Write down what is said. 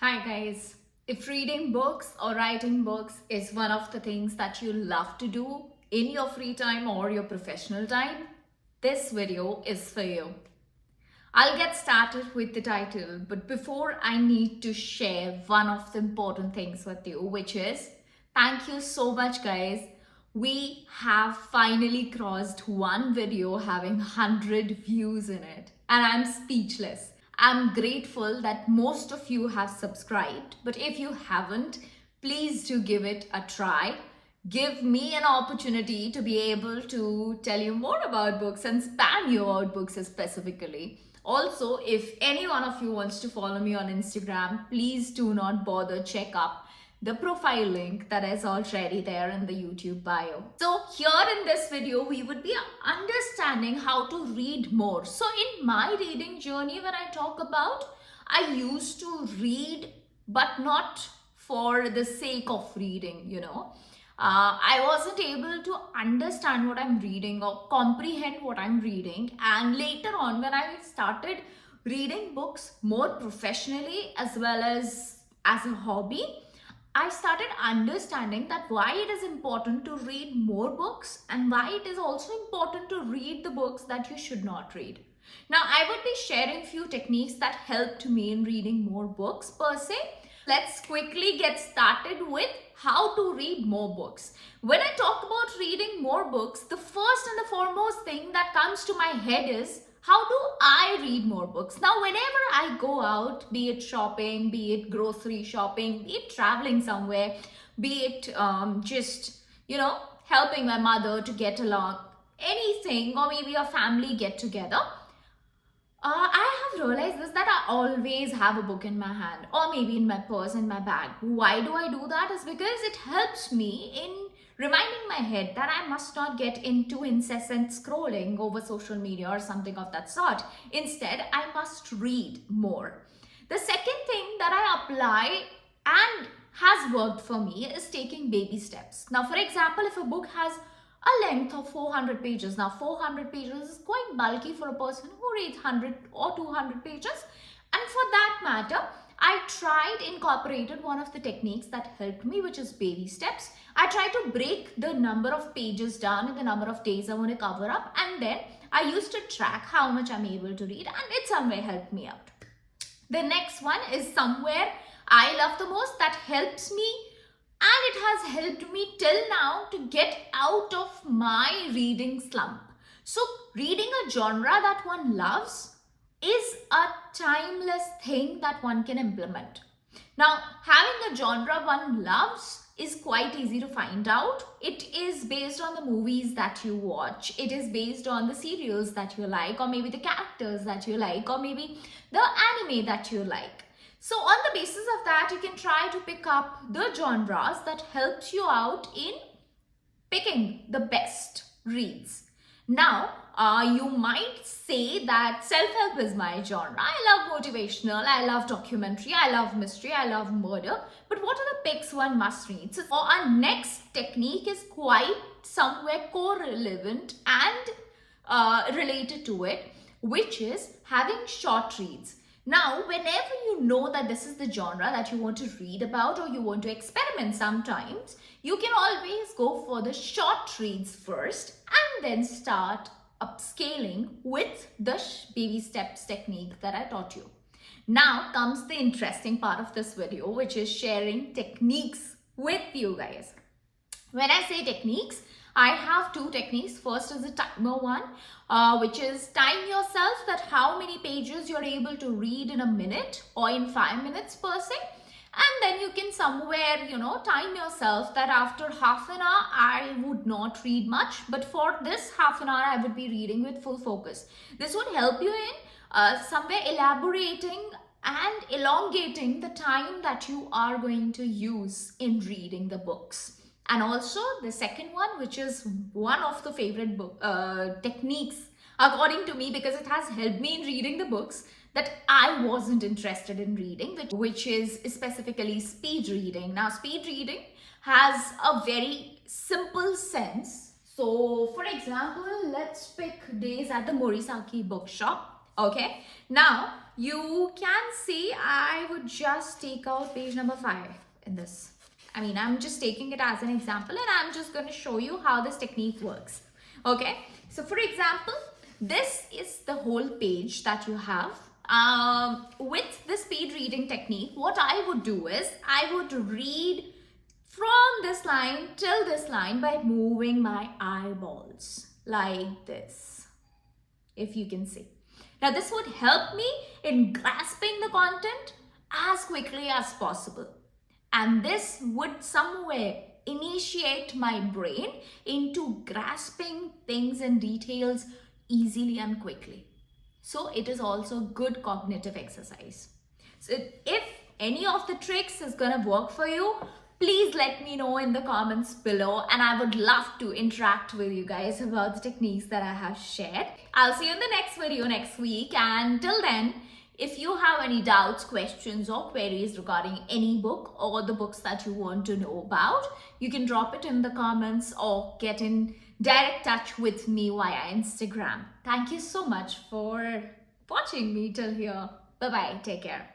Hi guys. If reading books or writing books is one of the things that you love to do in your free time or your professional time, this video is for you. I'll get started with the title, but before I need to share one of the important things with you, which is thank you so much, guys. We have finally crossed one video having 100 views in it, and I'm speechless. I'm grateful that most of you have subscribed, but if you haven't, please do give it a try. Give me an opportunity to be able to tell you more about books and spam you about books specifically. Also, if any one of you wants to follow me on Instagram, please do not bother check up the profile link that is already there in the YouTube bio. So here in this video, we would be understanding how to read more. So in my reading journey, when I talk about, I used to read, but not for the sake of reading. I wasn't able to understand what I'm reading or comprehend what I'm reading. And later on, when I started reading books more professionally as well as a hobby, I started understanding that why it is important to read more books and why it is also important to read the books that you should not read. Now, I would be sharing few techniques that helped me in reading more books per se. Let's quickly get started with how to read more books. When I talk about reading more books, the first and the foremost thing that comes to my head is how do I read more books? Now, whenever I go out, be it shopping, be it grocery shopping, be it traveling somewhere, be it helping my mother to get along, anything, or maybe a family get together, I have realized this that I always have a book in my hand or maybe in my purse, in my bag. Why do I do that? Is because it helps me in reminding my head that I must not get into incessant scrolling over social media or something of that sort. Instead, I must read more. The second thing that I apply and has worked for me is taking baby steps. Now, for example, if a book has a length of 400 pages. Now, 400 pages is quite bulky for a person who reads 100 or 200 pages. And for that matter, I tried incorporated one of the techniques that helped me, which is baby steps. I try to break the number of pages down in the number of days I want to cover up. And then I used to track how much I'm able to read, and it somewhere helped me out. The next one is somewhere I love the most that helps me, and it has helped me till now to get out of my reading slump. So reading a genre that one loves is a timeless thing that one can implement. Now, having a genre one loves is quite easy to find out. It is based on the movies that you watch. It is based on the serials that you like, or maybe the characters that you like, or maybe the anime that you like. So on the basis of that, you can try to pick up the genres that helps you out in picking the best reads. Now, you might say that self-help is my genre. I love motivational, I love documentary, I love mystery, I love murder. But what are the picks one must read? So our next technique is quite somewhere correlevant and related to it, which is having short reads. Now, whenever you know that this is the genre that you want to read about or you want to experiment sometimes, you can always go for the short reads first and then start upscaling with the baby steps technique that I taught you. Now comes the interesting part of this video, which is sharing techniques with you guys. When I say techniques, I have two techniques. First is the timer one, which is time yourself that how many pages you're able to read in a minute or in 5 minutes per se. And then you can somewhere, time yourself that after half an hour, I would not read much. But for this half an hour, I would be reading with full focus. This would help you in somewhere elaborating and elongating the time that you are going to use in reading the books. And also the second one, which is one of the favorite techniques according to me, because it has helped me in reading the books that I wasn't interested in reading, which is specifically speed reading. Now, speed reading has a very simple sense. So, for example, let's pick days at the Morisaki bookshop. Okay. Now, you can see I would just take out page number 5 in this. I mean, I'm just taking it as an example and I'm just going to show you how this technique works. Okay, so for example, this is the whole page that you have. With the speed reading technique, what I would do is I would read from this line till this line by moving my eyeballs like this, if you can see. Now this would help me in grasping the content as quickly as possible. And this would somewhere initiate my brain into grasping things and details easily and quickly. So it is also good cognitive exercise. So if any of the tricks is gonna work for you, please let me know in the comments below, and I would love to interact with you guys about the techniques that I have shared. I'll see you in the next video next week, and till then, if you have any doubts, questions or queries regarding any book or the books that you want to know about, you can drop it in the comments or get in direct touch with me via Instagram. Thank you so much for watching me till here. Bye bye. Take care.